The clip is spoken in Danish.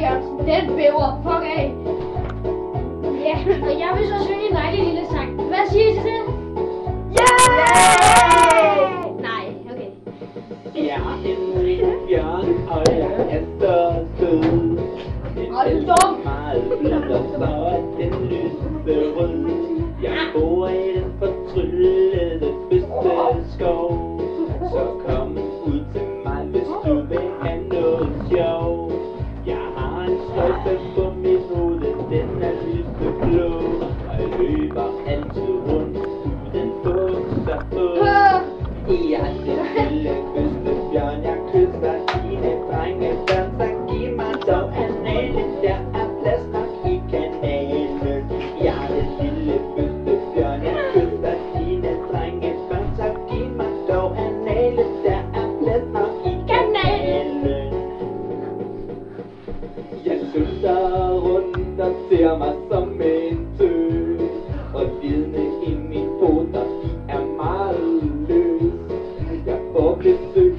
Jørgensen, den bæver. Fuck af. Ja, og jeg vil så synge en dejlig lille sang. Hvad siger I til det? Yeah! Nej, okay. Jeg er en bjørn, og jeg er så sød. Den er meget blød, og så er den lyserød. Jeg bor i den fortryllede bøsteskov. Så kom ud til mig, hvis du vil have noget sjov. Jeg har en sløjfe på mit hoved, den er lyseblå. Og jeg løber altid rundt uden bukser på. Jeg er den lille bøstebjørn, jeg kysser dine drengebørn. Så giv mig dog analen, der er plads nok i kanalen. Jeg er den lille bøstebjørn, jeg kysser dine drengebørn. Så giv mig dog analen, der er plads nok i kanalen. Jeg sulter rundt og ser mig som en tøs, og vidne i min fod, de er meget løs. Jeg får besøg